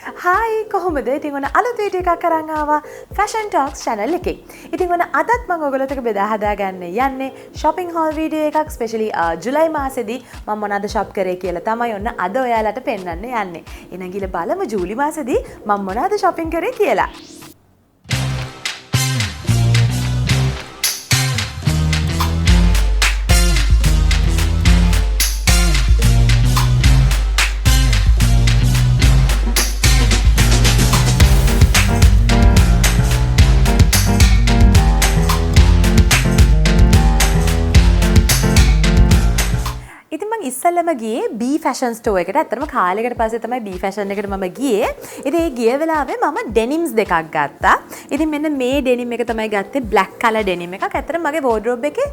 Hi කොහොමද? ඉතින් ඔන්න අලුත් වීඩියෝ එකක් අරන් ආවා Fashion Talks channel එකේ. ඉතින් ඔන්න අදත් මම ඔයගොල්ලොත් එක්ක බෙදා හදා ගන්න යන්නේ shopping haul වීඩියෝ එකක් especially ජුලයි මාසෙදී මම මොනවද shop කරේ කියලා තමයි ඔන්න අද ඔයාලට පෙන්වන්න යන්නේ. එහෙනම් ගිහලා බලමු ජූලි මාසෙදී මම මොනවද shopping කරේ කියලා. ඉස්සෙල්ලම ගියේ B fashion store එකට. ඇත්තටම කාලයකට පස්සේ තමයි B fashion එකට මම ගියේ. ඉතින් ඒ ගිය වෙලාවේ මම denims දෙකක් ගත්තා. ඉතින් මෙන්න මේ denim එක තමයි ගත්තේ black color denim එකක්. ඇත්තටම මගේ wardrobe එකේ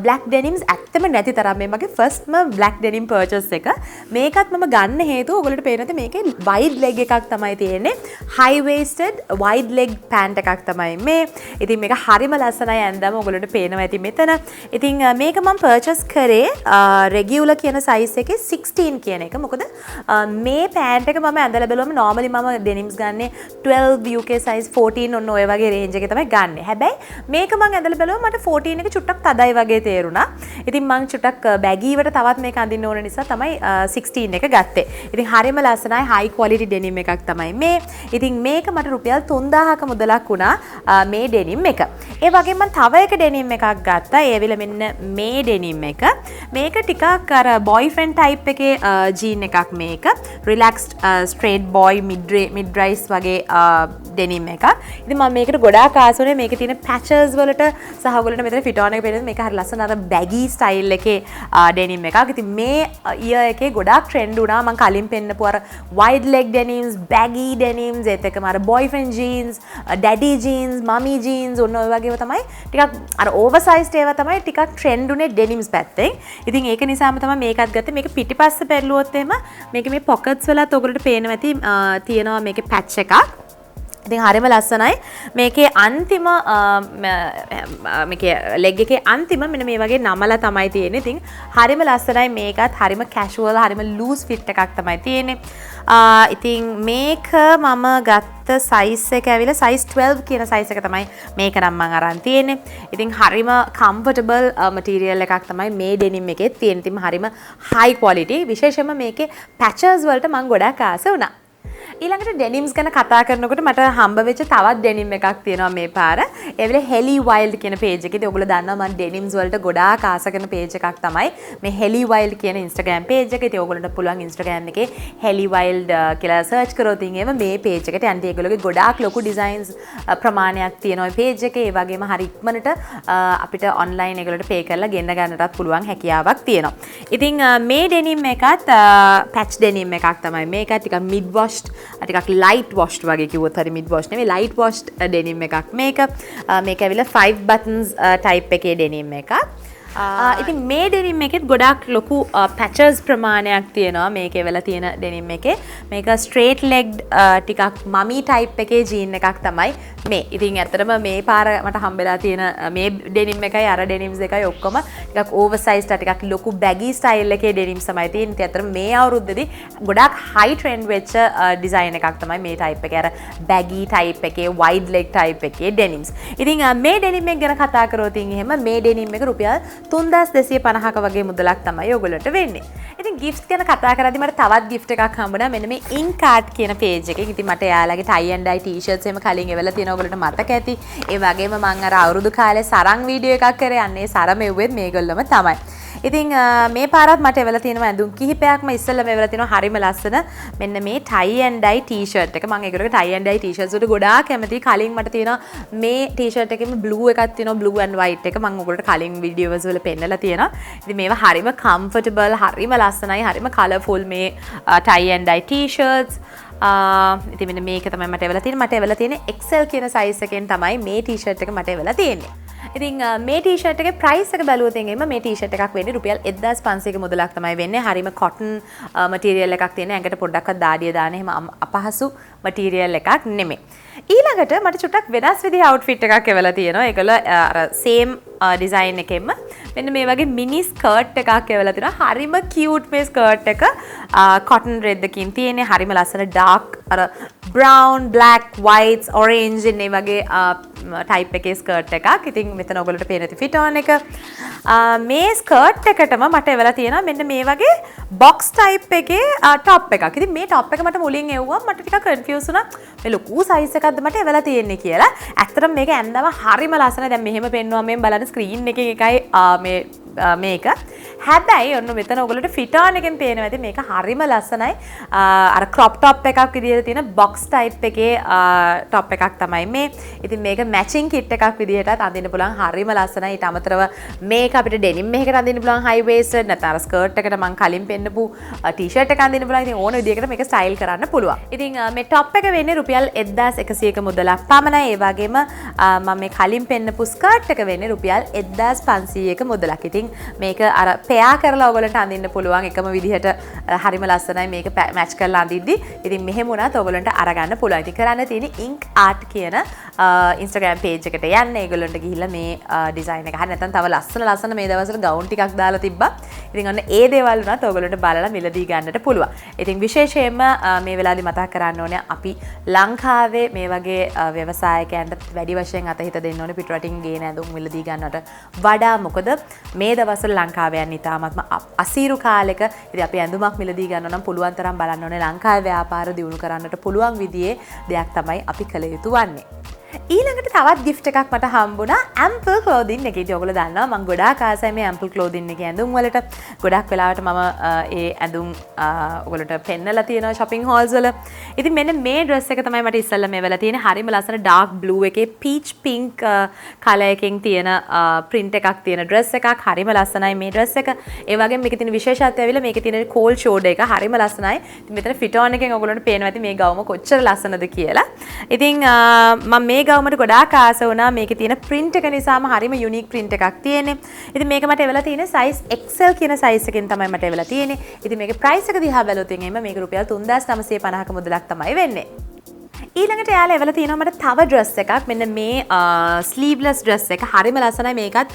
black denims ඇත්තම නැති තරම් මේ මගේ firstම black denim purchase එක. මේකත් මම ගන්න හේතුව ඔයගොල්ලන්ට පේන නැති මේකේ wide leg එකක් තමයි තියෙන්නේ. high waisted wide leg pant එකක් තමයි මේ. ඉතින් මේක හරිම ලස්සනයි ඇඳම ඔයගොල්ලන්ට පේනවා ඇති මෙතන. ඉතින් මේක මම purchase කරේ regular කියන size එකේ 16 කියන එක. මොකද මේ pant එක මම ඇඳලා බලුවම normally මම denims ගන්නේ 12 UK size 14 ඔන්න ඔය වගේ range එකේ තමයි ගන්නෙ. හැබැයි මේක මම ඇඳලා බලුවම මට 14 එක චුට්ටක් තදයි වගේ තේරුණා. ඉතින් මම චුට්ටක් baggy වට තවත් මේක අඳින්න ඕන නිසා තමයි 16 එක ගත්තේ. ඉතින් හරිම ලස්සනයි high quality denim එකක් තමයි මේ. ඉතින් මේක මට රුපියල් 3000ක මුදලක් වුණා මේ denim එක. ඒ වගේම මම තව එක denim එකක් ගත්තා. ඒ වෙල මෙන්න මේ denim එක. මේක ටිකක් අර boyfriend type එකේ jean එකක් මේක. relaxed straight boy mid rise වගේ denim එකක්. ඉතින් මම මේකට ගොඩාක් ආස වුණේ මේකේ තියෙන patches වලට සහ ඔයගොල්ලන්ට මෙතන fit on එක පේනවා. මේක හරි ලස්සන අර baggy style එකේ denim එකක්. ඉතින් මේ year එකේ ගොඩාක් trend වුණා. මම කලින් පෙන්නපු අර wide leg denims, baggy denims, ඒත් එක්කම අර boyfriend jeans, daddy jeans, mommy jeans ඔන්න ඔය වගේව තමයි ටිකක් අර oversized ඒවා තමයි ටිකක් trend උනේ denims පැත්තෙන්. ඉතින් ඒක නිසාම තමයි මේකත් ගත්තේ. මේක පිටිපස්ස පෙරළුවොත් එහෙම මේක මේ pockets වලත් ඔයගොල්ලන්ට පේනවා ඇති තියෙනවා මේකේ patch එකක්. ඉතින් හරිම ලස්සනයි. මේකේ අන්තිම මේකේ leg එකේ අන්තිම මෙන්න මේ වගේ නමලා තමයි තියෙන්නේ. ඉතින් හරිම ලස්සනයි මේකත් හරිම casual හරිම loose fit එකක් තමයි තියෙන්නේ. ඉතින් මේක මම ගත්ත size එක ඇවිල්ලා size 12 කියන size එක තමයි මේක නම් මම අරන් තියෙන්නේ. ඉතින් හරිම comfortable material එකක් තමයි මේ denim එකේ තියෙන්නේ. ඉතින් හරිම high quality. විශේෂයෙන්ම මේකේ patches වලට මම ගොඩාක් ආස වුණා. ඊළඟට denims ගැන කතා කරනකොට මට හම්බ වෙච්ච තවත් denim එකක් තියෙනවා මේ පාර. ඒ වෙලේ Helly Wild කියන page එකේදී ඔයගොල්ලෝ දන්නවා මම denims වලට ගොඩාක් ආස කරන page එකක් තමයි මේ Helly Wild කියන Instagram page එක. ඉතින් ඔයගොල්ලන්ට පුළුවන් Instagram එකේ Helly Wild කියලා search කරොත් එහෙම මේ page එකට යන්න. ඒගොල්ලෝගේ ගොඩාක් ලොකු designs ප්‍රමාණයක් තියෙනවා මේ page එකේ. ඒ වගේම හරි ඉක්මනට අපිට online ඒගොල්ලන්ට pay කරලා ගෙන්න ගන්නටත් පුළුවන් හැකියාවක් තියෙනවා. ඉතින් මේ denim එකත් patch denim එකක් තමයි. මේක ටිකක් mid washed ටිකක් light washed වගේ කිව්වොත් හරි mid washed නෙවෙයි light washed denim එකක් මේක. මේක ඇවිල්ලා 5 buttons type එකේ denim එකක්. ඉතින් මේ denim එකෙත් ගොඩාක් ලොකු patches ප්‍රමාණයක් තියෙනවා මේකේ වෙලා තියෙන denim එකේ. මේක straight legged ටිකක් mummy type එකේ jean එකක් තමයි මේ. ඉතින් ඇත්තටම මේ පාර මට හම්බෙලා තියෙන මේ denim එකයි අර denims දෙකයි ඔක්කොම ටිකක් oversized ටිකක් ලොකු baggy style එකේ denims තමයි තියෙන්නේ. ඉතින් ඇත්තටම මේ අවුරුද්දේදී ගොඩාක් high trend වෙච්ච design එකක් තමයි මේ type එකේ අර baggy type එකේ wide leg type එකේ denims. ඉතින් මේ denim එක ගැන කතා කරොත් එහෙම මේ denim එක රුපියල් 3250ක වගේ මුදලක් තමයි ඔයගොල්ලන්ට වෙන්නේ. ඉතින් gifts ගැන කතා කරද්දි මට තවත් gift එකක් හම්බුණා මෙන්න මේ ink art කියන page එකේ. ඉතින් මට එයාලගේ tie and dye t-shirts එහෙම කලින් එවලා තියෙනවා ඔයගොල්ලන්ට මතක ඇති. ඒ වගේම මම අර අවුරුදු කාලේ සරන් වීඩියෝ එකක් කරේ යන්නේ සරම එව්වෙත් මේගොල්ලොම තමයි. ඉතින් මේ පාරත් මට එවලා තියෙනවා ඇඳුම් කිහිපයක්ම. ඉස්සෙල්ලාම එවලා තියෙනවා හරිම ලස්සන මෙන්න මේ tie and dye t-shirt එක. මම ඒගොල්ලෝගේ tie and dye t-shirts වලට ගොඩාක් කැමතියි. කලින් මට තියෙනවා මේ t-shirt එකෙම blue එකක් තියෙනවා blue and white එක. මම ඔයගොල්ලන්ට කලින් වීඩියෝස් වල පෙන්නලා තියෙනවා. ඉතින් මේවා හරිම comfortable හරිම ලස්සනයි හරිම colourful මේ tie and dye t-shirts. ඉතින් මෙන්න මේක තමයි මට එවලා තියෙන්නේ. මට එවලා තියෙන්නේ XL කියන size එකෙන් තමයි මේ t-shirt එක මට එවලා තියෙන්නේ. ඉතින් මේ t-shirt එකේ price එක බැලුවොත් එහෙම මේ t-shirt එකක් වෙන්නේ රුපියල් 1500ක මුදලක් තමයි වෙන්නේ. හරිම cotton material එකක් තියෙන. ඇඟට පොඩ්ඩක්වත් දාඩිය දාන්න එහෙම අපහසු material එකක් නෙමෙයි. ඊළඟට මට චුට්ටක් වෙනස් විදිහේ outfit එකක් එවලා තියෙනවා. ඒකල අර same ඩිසයින් එකෙන්ම මෙන්න මේ වගේ මිනි ස්කර්ට් එකක් එවලා තිනවා. හරිම කියුට් මේ ස්කර්ට් එක. කොටන් රෙද්දකින් තියෙන්නේ. හරිම ලස්සන ඩාර්ක් අර බ්‍රවුන්, බ්ලැක්, වයිට්ස්, ඔරේන්ජ් මේ වගේ ටයිප් එකේ ස්කර්ට් එකක්. ඉතින් මෙතන ඔයගොල්ලන්ට පේන ඇති ෆිට ඔන් එක. මේ ස්කර්ට් එකටම මට එවලා තියෙනවා මෙන්න මේ වගේ බොක්ස් ටයිප් එකේ টොප් එකක්. ඉතින් මේ টොප් එක මට මුලින් එව්වා මට ටිකක් කන්ෆියුස් වුණා. මේ ලොකු සයිස් එකක්ද මට එවලා තියෙන්නේ කියලා. ඇත්තටම මේක ඇඳම හරිම ලස්සනයි. දැන් මෙහෙම පෙන්නුවා මෙන් බලන්න ස්ක්‍රීන් එකේ එකයි මේක. හැබැයි ඔන්න මෙතන ඔයගොල්ලන්ට ෆිට ඔන් එකෙන් පේනවා ඇති මේක හරිම ලස්සනයි. අර ක්‍රොප් টොප් එකක් විදිහට තියෙන බොක්ස් ටයිප් එකේ টොප් එකක් තමයි මේ. ඉතින් මේක මැචින් කිට් එකක් විදිහටත් අඳින්න පුළුවන්. හරිම ලස්සනයි. ඊට අමතරව මේක අපිට ඩෙනිම් එකකට අඳින්න පුළුවන් හයි වේස්ටඩ් නැත්නම් අර ස්කර්ට් එකට මම කලින් පෙන්නපු ටී-ෂර්ට් එක අඳින්න පුළුවන්. ඉතින් ඕන විදිහකට මේක ස්ටයිල් කරන්න පුළුවන්. ඉතින් මේ টොප් එක වෙන්නේ රුපියල් 1100ක මුදලක් පමණයි. ඒ වගේම මම මේ කලින් පෙන්නපු ස්කර්ට් එක වෙන්නේ රුපියල් 1500ක මුදලක්. ඉතින් මේක අර පෙයා කරලා ඔයගොල්ලන්ට අඳින්න පුළුවන්. එකම විදිහට හරිම ලස්සනයි මේක මැච් කරලා අඳිද්දි. ඉතින් මෙහෙම වුණත් ඔයගොල්ලන්ට අරගන්න පුළුවන්. ඉතින් කරන්න තියෙන්නේ ink art කියන Instagram page එකට යන්න. ඒගොල්ලන්ට ගිහිල්ලා මේ ඩිසයින් එක හරි නැත්නම් තව ලස්සන මේ දවස්වල ගවුන් ටිකක් දාලා තිබ්බා. ඉතින් අන්න ඒ දේවල් වුණත් ඔයගොල්ලන්ට බලලා මිලදී ගන්නට පුළුවන්. ඉතින් විශේෂයෙන්ම මේ වෙලාවේදී මතක් කරන්න ඕනේ අපි ලංකාවේ මේ වගේ ව්‍යවසායකයන්ට වැඩි වශයෙන් අතහිත දෙන්න ඕනේ පිටරටින් ගේන ඇඳුම් මිලදී ගන්නට වඩා. මොකද මේ දවස්වල ලංකාවේ යන ඉතාමත්ම අසීරු කාලෙක ඉතින් අපි ඇඳුමක් මිලදී ගන්න නම් පුළුවන් තරම් බලන්න ඕනේ ලංකාවේ ව්‍යාපාර දියුණු කරන්නට පුළුවන් විදිහේ දෙයක් තමයි අපි කළ යුතු වන්නේ. ඊළඟට තවත් gift එකක් මට හම්බුණා Ample clothing එකේ. ඉතින් ඔයගොල්ලෝ දන්නවා මම ගොඩාක් ආසයි මේ Ample clothing එකේ ඇඳුම් වලට. ගොඩක් වෙලාවට මම ඒ ඇඳුම් ඔයගොල්ලන්ට පෙන්නලා තියෙනවා shopping halls වල. ඉතින් මෙන්න මේ dress එක තමයි මට ඉස්සෙල්ලා මේ වෙලා තියෙන්නේ. හරිම ලස්සන dark blue එකේ peach pink color එකකින් තියෙන print එකක් තියෙන dress එකක්. හරිම ලස්සනයි මේ dress එක. ඒ වගේම මේකේ තියෙන විශේෂත්වය ඇවිල්ලා මේකේ තියෙන cold shoulder එක හරිම ලස්සනයි. ඉතින් මෙතන fit on එකෙන් ඔයගොල්ලන්ට පේනවා ඇති මේ ගවුම කොච්චර ලස්සනද කියලා. ඉතින් මම මේ ගවුමට ගොඩාක් ආස වුණා. මේකේ තියෙන print එක නිසාම හරිම unique print එකක් තියෙන්නේ. ඉතින් මේක මට එවලා තියෙන්නේ size XL කියන size එකෙන් තමයි මට එවලා තියෙන්නේ. ඉතින් මේකේ price එක දිහා බැලුවොත් එහෙම මේක රුපියල් 3950ක මුදලක් තමයි වෙන්නේ. ඊළඟට යාලා එවලා තියෙනවා මට තව dress එකක්. මෙන්න මේ sleeveless dress එක හරිම ලස්සනයි. මේකත්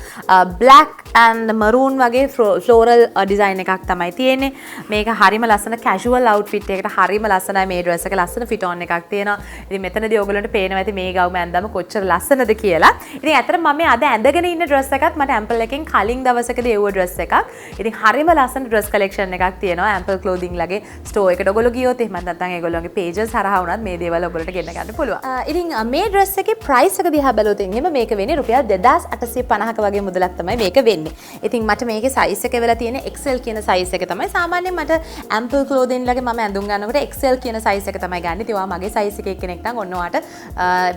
black and maroon වගේ floral design එකක් තමයි තියෙන්නේ. මේක හරිම ලස්සන casual outfit එකකට හරිම ලස්සනයි මේ dress එක. ලස්සන fit on එකක් තියෙනවා. ඉතින් මෙතනදී ඔයගොල්ලන්ට පේනවා ඇති මේ ගවුම ඇඳම කොච්චර ලස්සනද කියලා. ඉතින් ඇත්තටම මම මේ අද ඇඳගෙන ඉන්න dress එකත් මට Ample එකෙන් කලින් දවසකදී එව්ව dress එකක්. ඉතින් හරිම ලස්සන dress collection එකක් තියෙනවා Ample clothing ලගේ store එකට ඔයගොල්ලෝ ගියොත් එහෙම නැත්නම් ඒගොල්ලෝගේ pages හරහා වුණත් මේ දේවල් ඔයගොල්ලෝ ගෙන්න ගන්න පුළුවන්. ඉතින් මේ dress එකේ price එක දිහා බැලුවොත් එහෙම මේක වෙන්නේ රුපියල් 2850ක වගේ මුදලක් තමයි මේක වෙන්නේ. ඉතින් මට මේකේ size එක වෙලා තියෙන්නේ XL කියන size එක තමයි. සාමාන්‍යයෙන් මට Ample clothing ලගේ මම ඇඳුම් ගන්නකොට XL කියන size එක තමයි ගන්න. ඉතින් ඔයා මගේ size එකේ කෙනෙක් නම් ඔන්න ඔයාට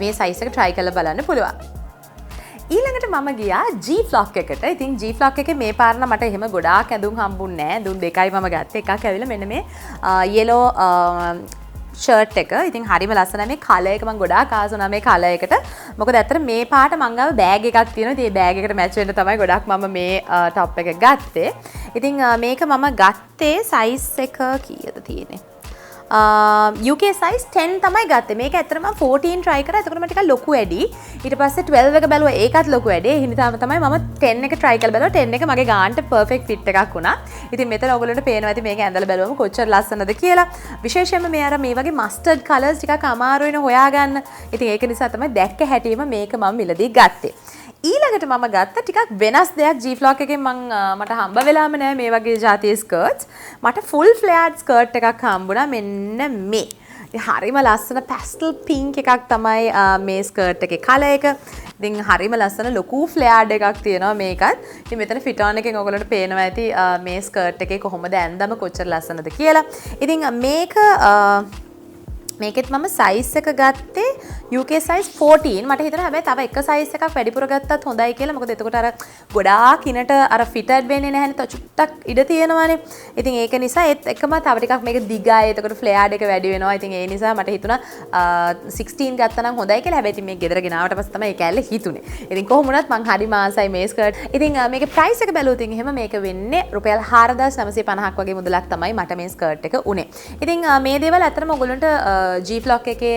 මේ size එක try කරලා බලන්න පුළුවන්. ඊළඟට මම ගියා G Flock එකට. ඉතින් G Flock එකේ මේ පාරන මට එහෙම ගොඩාක් ඇඳුම් හම්බුන්නේ නැහැ. ඇඳුම් දෙකයි මම ගත්තේ. එකක් ඇවිල්ලා මෙන්න මේ yellow ෂර්ට් එක. ඉතින් හරිම ලස්සනයි මේ කලර් එක. මම ගොඩාක් ආස වුණා මේ කලර් එකට. මොකද ඇත්තට මේ පාට මං ගාව බෑග් එකක් තියෙනවා. ඉතින් මේ බෑග් එකට මැච් වෙන්න තමයි ගොඩක් මම මේ টොප් එක ගත්තේ. ඉතින් මේක මම ගත්තේ size එක කීයද තියෙන්නේ? UK size 10 තමයි ගත්තේ. මේක ඇත්තටම 14 try කරා. එතකොට මම ටිකක් ලොකු ඇඩි. ඊට පස්සේ 12 එක බැලුවා. ඒකත් ලොකු ඇඩි. ඒ හින්දා තමයි මම 10 එක try කරලා බැලුවා. 10 එක මගේ ගානට perfect fit එකක් වුණා. ඉතින් මෙතන ඔයගොල්ලන්ට පේනවා ඇති මේක ඇඳලා බැලුවම කොච්චර ලස්සනද කියලා. විශේෂයෙන්ම මේ අර මේ වගේ mustard colors ටිකක් අමාරු වෙන හොයාගන්න. ඉතින් ඒක නිසා තමයි දැක්ක හැටිම මේක මම මිලදී ගත්තේ. ඊළඟට මම ගත්ත ටිකක් වෙනස් දෙයක් G Flock එකෙන් මට හම්බ වෙලාම නෑ මේ වගේ ජාතියේ skirts. මට full flared skirt එකක් හම්බුණා මෙන්න මේ. හරිම ලස්සන pastel pink එකක් තමයි මේ skirt එකේ color එක. ඉතින් හරිම ලස්සන ලොකු flared එකක් තියෙනවා මේකත්. ඉතින් මෙතන fit on එකෙන් ඔයගොල්ලන්ට පේනවා ඇති මේ skirt එකේ කොහොමද ඇඳම කොච්චර ලස්සනද කියලා. ඉතින් මේකෙත් මම size එක ගත්තේ UK size 14. මට හිතෙනවා හැබැයි තව එක size එකක් වැඩිපුර ගත්තත් හොඳයි කියලා. මොකද එතකොට අර ගොඩාක් ඉනට අර fitted වෙන්නේ නැහැ නේ. චුට්ටක් ඉඩ තියෙනවානේ. ඉතින් ඒක නිසා ඒත් එකම තව ටිකක් මේක දිගයි. එතකොට flared එක වැඩි වෙනවා. ඉතින් ඒ නිසා මට හිතුණා 16 ගත්තා නම් හොඳයි කියලා. හැබැයි ඉතින් මේ ගෙදර ගෙනාවට පස්සේ තමයි ඒක ඇල්ල හිතුනේ. ඉතින් කොහොම වුණත් මං හරිම ආසයි මේ skirt. ඉතින් මේකේ price එක බැලුවොත් එහෙම මේක වෙන්නේ රුපියල් 4950ක් වගේ මුදලක් තමයි මට මේ skirt එක උනේ. ඉතින් මේ දේවල් ඇත්තටම ඔයගොල්ලන්ට G-Flock එකේ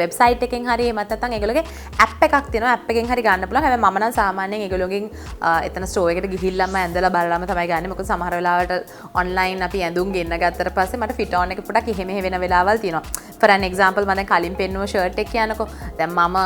වෙබ්සයිට් එකෙන් හරි එහෙමත් නැත්නම් ඒගොල්ලෝගේ ඇප් එකක් තියෙනවා. ඇප් එකෙන් හරි ගන්න පුළුවන්. හැබැයි මම නම් සාමාන්‍යයෙන් ඒගොල්ලෝගෙන් එතන ස්ටෝර් එකට ගිහිල්ලාම ඇඳලා බලලාම තමයි ගන්නේ. මොකද සමහර වෙලාවට ඔන්ලයින් අපි ඇඳුම් ගෙන්න ගත්තට පස්සේ මට ෆිට ඔන් එක පොඩක් එහෙම වෙන වෙලාවල් තියෙනවා. for an example මම දැන් කලින් පෙන්නුව ෂර්ට් එක කියනකො දැන් මම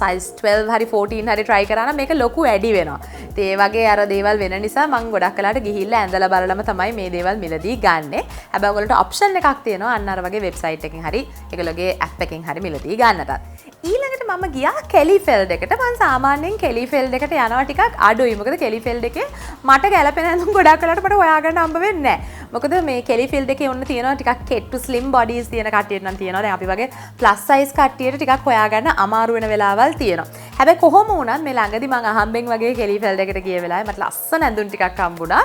size 12 හරි 14 හරි try කරා නම් මේක ලොකු ඇඩි වෙනවා. ඉතින් ඒ වගේ අර දේවල් වෙන නිසා මම ගොඩක් වෙලාවට ගිහිල්ලා ඇඳලා බලලම තමයි මේ දේවල් මිලදී ගන්නෙ. හැබැයි ඔයගොල්ලෝ ඔප්ෂන් එකක් තියෙනවා අන්න අර වගේ වෙබ්සයිට් එකකින් හරි ඒගොල්ලෝගේ ඇප් එකකින් හරි මිලදී ගන්නටත්. ඊළඟට මම ගියා කෙලිෆෙල්ඩ් එකට. මම සාමාන්‍යයෙන් කෙලිෆෙල්ඩ් එකට යනවා ටිකක් අඩුයි. මොකද කෙලිෆෙල්ඩ් එකේ මට ගැලපෙන ඇඳුම් ගොඩක් වෙලාවට මට හොයාගන්න හම්බ වෙන්නේ නැහැ. මොකද මේ කෙලිෆෙල්ඩ් එකේ ඔන්න තියෙනවා ටිකක් කෙට්ටු ස්ලිම් බොඩීස් තියෙන කට්ටියට නම් තියෙනවා. දැන් අපි වගේ ප්ලස් සයිස් කට්ටියට ටිකක් හොයාගන්න අමාරු වෙන වෙලාවල් තියෙනවා. හැබැයි කොහොම වුණත් මේ ළඟදි මම අහම්බෙන් වගේ කෙලිෆෙල්ඩ් එකට ගිය වෙලාවේ මට ලස්සන ඇඳුම් ටිකක් හම්බුණා.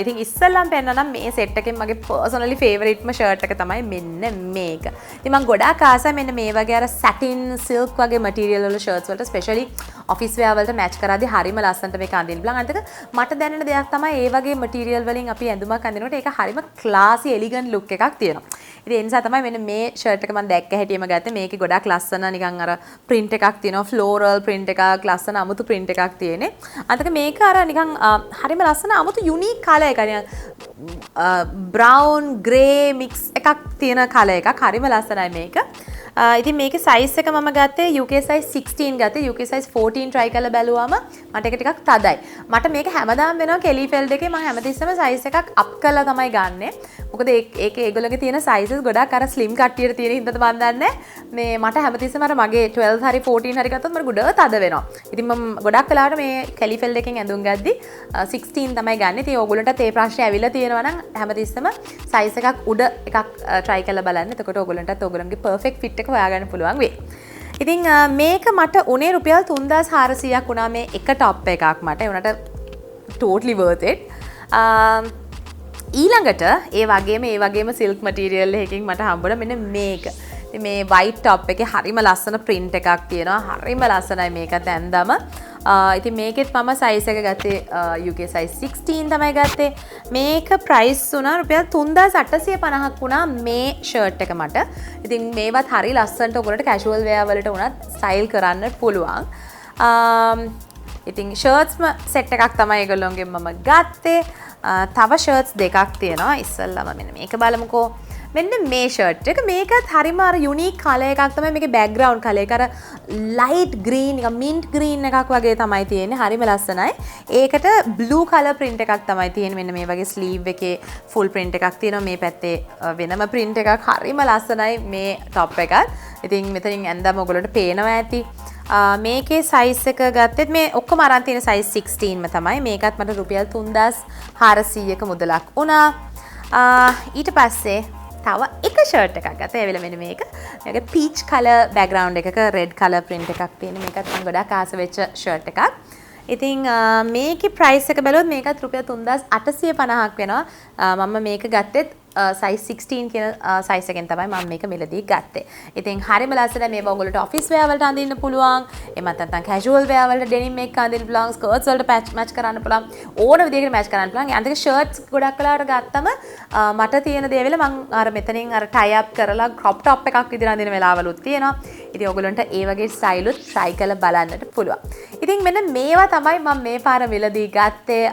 ඉතින් ඉස්සෙල්ලම පෙන්නනම් මේ සෙට් එකෙන් මගේ පර්සනලි ෆේවරිට්ම ෂර්ට් එක තමයි මෙන්න මේක. ඉතින් මම ගොඩාක් ආසයි මෙන්න මේ වගේ අර සැටින් සිල්ක් වගේ මටීරියල් වල ෂර්ට්ස් වලට ස්පෙෂලි ඔෆිස් වෙයාර් වලට මැච් කරද්දී හරිම ලස්සනට මේක අඳින්න පුළුවන්. අනිත් එක මට දැනෙන දෙයක් තමයි ඒ වගේ මටීරියල් වලින් අපි ඇඳුමක් අඳිනකොට ඒක හරිම ක්ලාසි එලිගන්ට් ලුක් එකක් තියෙනවා. ඉතින් ඒ නිසා තමයි මෙන්න මේ ෂර්ට් එක මම දැක්ක හැටියෙම ගත්තේ. මේකේ ගොඩාක් ලස්සන නිකන් අර ප්‍රින්ට් එකක් තියෙනවා. ෆ්ලෝරල් ප්‍රින්ට් එකක්, ලස්සන අමුතු ප්‍රින්ට් එකක් තියෙන්නේ. අනිත් එක මේක අර නිකන් හරිම ලස්සන අමුතු යුනික් කලර් එකක්. නිකන් බ්‍රවුන් ග්‍රේ මික්ස් එකක් තියෙන කලර් එකක්. හරිම ලස්සනයි මේක. ඉතින් මේකේ සයිස් එක මම ගත්තේ UK size 16 ගත්තේ. UK size 14 try කරලා බැලුවම මට ඒක ටිකක් තදයි. මට මේක හැමදාම වෙනවා කෙලිෆෙල්ඩ් එකේ මම හැමතිස්සෙම size එකක් up කරලා තමයි ගන්නෙ. මොකද ඒකේ ඒගොල්ලෝගේ තියෙන sizes ගොඩක් අර slim කට්ටියට තියෙන හින්දාද මම දන්නේ. මේ මට හැමතිස්සෙම අර මගේ 12 හරි 14 හරි ගත්තොත් මට ගොඩ තද වෙනවා. ඉතින් මම ගොඩක් වෙලාවට මේ කෙලිෆෙල්ඩ් එකෙන් ඇඳුම් ගද්දි 16 තමයි ගන්නෙ. ඉතින් ඕගොල්ලන්ටත් ඒ ප්‍රශ්නේ ඇවිල්ලා තියෙනවා නම් හැමතිස්සෙම size එකක් උඩ එකක් try කරලා බලන්න. එතකොට ඕගොල්ලන්ටත් ඕගොල්ලන්ගේ perfect fit එක හොයාගන්න පුළුවන් වෙයි. ඉතින් මේක මට උනේ රුපියල් 3400ක් වුණා මේ එක টොප් එකක් මට. ඒ උනට totally worth it. ඊළඟට ඒ වගේම සිල්ක් මටීරියල් එකකින් මට හම්බුණා මෙන්න මේක. ඉතින් මේ white top එකේ හරිම ලස්සන print එකක් තියෙනවා. හරිම ලස්සනයි මේකත් ඇඳම. ඉතින් මේකෙත් මම size එක ගත්තේ UK size 16 තමයි ගත්තේ. මේක price වුණා රුපියල් 3850ක් වුණා මේ shirt එක මට. ඉතින් මේවත් හරි ලස්සනට ඔයගොල්ලන්ට casual wear වලට උනත් style කරන්න පුළුවන්. ඉතින් shirts set එකක් තමයි ඒගොල්ලොන්ගෙන් මම ගත්තේ. තව shirts දෙකක් තියෙනවා. ඉස්සල්ලාම මෙන්න මේක බලමුකෝ. මෙන්න මේ shirt එක. මේකත් හරිම අර unique color එකක් තමයි. මේකේ background color එක අර light green නිකන් mint green එකක් වගේ තමයි තියෙන්නේ. හරිම ලස්සනයි. ඒකට blue color print එකක් තමයි තියෙන්නේ. මෙන්න මේ වගේ sleeve එකේ full print එකක් තියෙනවා. මේ පැත්තේ වෙනම print එකක්. හරිම ලස්සනයි මේ top එකත්. ඉතින් මෙතනින් ඇඳම ඔයගොල්ලන්ට පේනවා ඇති. මේකේ size එක ගත්තෙත් මේ ඔක්කොම අරන් තියෙන size 16ම තමයි. මේකත් මට රුපියල් 3400ක මුදලක් වුණා. ඊට පස්සේ තව එක shirt එකක් ගත්තා. ඒ වෙලාව මෙන්න මේක. මේක peach color background එකක red color print එකක් තියෙන. මේකත් මම ගොඩක් ආස වෙච්ච shirt එකක්. ඉතින් මේකේ price එක බැලුවොත් මේකත් රුපියල් 3850ක් වෙනවා. මම මේක ගත්තෙත් size 16 කියන size එකෙන් තමයි මම මේක මිලදී ගත්තේ. ඉතින් හරිම ලස්සනයි. මේව ඔයගොල්ලන්ට office wear වලට අඳින්න පුළුවන්. එමත් නැත්නම් casual wear වලට denim එක අඳින්න පුළුවන්. skirts වලට match කරන්න පුළුවන්. ඕන විදිහකට match කරන්න පුළුවන්. අන්තික shirts ගොඩක් වෙලාවට ගත්තම මට තියෙන දේ වෙල මම අර මෙතනින් අර tie up කරලා crop top එකක් විදිහට අඳින වෙලාවලුත් තියෙනවා. ඉතින් ඔයගොල්ලන්ට ඒ වගේ style උත් try කරලා බලන්නට පුළුවන්. ඉතින් මෙන්න මේවා තමයි මම මේ පාර මිලදී ගත්තේ.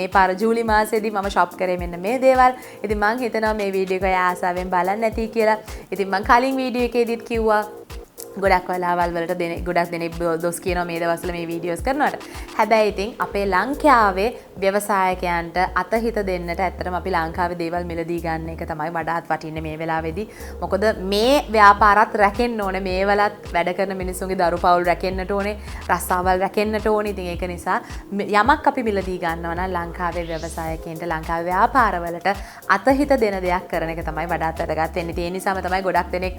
මේ පාර ජූලි මාසෙදී මම shop කරේ මෙන්න මේ දේවල්. ඉතින් මම හිතනවා මේ වීඩියෝ එක ආසාවෙන් බලන්න ඇති කියලා. ඉතින් මම කලින් වීඩියෝ එකේදීත් කිව්වා ගොඩක් වෙලාවල් වලට ගොඩක් දෙනෙක් දොස් කියනවා මේ දවස්වල මේ වීඩියෝස් කරනවට. හැබැයි ඉතින් අපේ ලංකාවේ ව්‍යවසායකයන්ට අතහිත දෙන්නට ඇත්තටම අපි ලංකාවේ දේවල් මිලදී ගන්න එක තමයි වඩාත් වටින්නේ මේ වෙලාවේදී. මොකද මේ ව්‍යාපාරات රැකෙන්න ඕනේ. මේවලත් වැඩ කරන මිනිස්සුන්ගේ දරු පවුල් රැකෙන්නට ඕනේ. රස්සාවල් රැකෙන්නට ඕනේ. ඉතින් ඒක නිසා යමක් අපි මිලදී ගන්නවා නම් ලංකාවේ ව්‍යවසායකයන්ට ලංකාවේ ව්‍යාපාරවලට අතහිත දෙන දෙයක් කරන එක තමයි වඩාත් වැදගත් වෙන්නේ. ඒ නිසාම තමයි ගොඩක් දෙනෙක්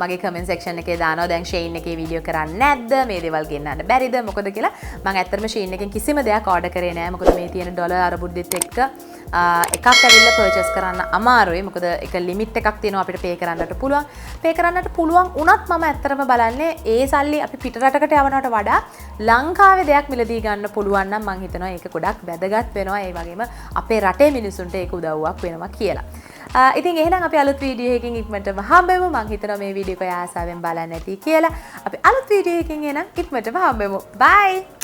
මගේ කමෙන්ට් සෙක්ෂන් එකේ දානවා දැන් ෂේන් එකේ වීඩියෝ කරන්නේ නැද්ද? මේ දේවල් ගෙන්නන්න බැරිද? මොකද කියලා මම ඇත්තටම machine එකෙන් කිසිම දෙයක් order කරේ නෑ. මොකද මේ තියෙන ඩොලර් අරබුද්දෙත් එක්ක එකක් ඇවිල්ලා purchase කරන්න අමාරුයි. මොකද එක limit එකක් තියෙනවා අපිට pay කරන්නට පුළුවන්. pay කරන්නට පුළුවන් වුණත් මම ඇත්තටම බලන්නේ ඒ සල්ලි අපි පිට රටකට යවනවට වඩා ලංකාවේ දෙයක් මිලදී ගන්න පුළුවන් නම් මම හිතනවා ඒක ගොඩක් වැදගත් වෙනවා. ඒ වගේම අපේ රටේ මිනිසුන්ට ඒක උදව්වක් වෙනවා කියලා. ඉතින් එහෙනම් අපි අලුත් වීඩියෝ එකකින් ඉක්මනටම හම්බෙමු. මම හිතනවා මේ වීඩියෝ එක ආසාවෙන් බලන්න ඇති කියලා. අපි අලුත් වීඩියෝ එකකින් එනම් ඉක්මනටම හම්බෙමු. bye.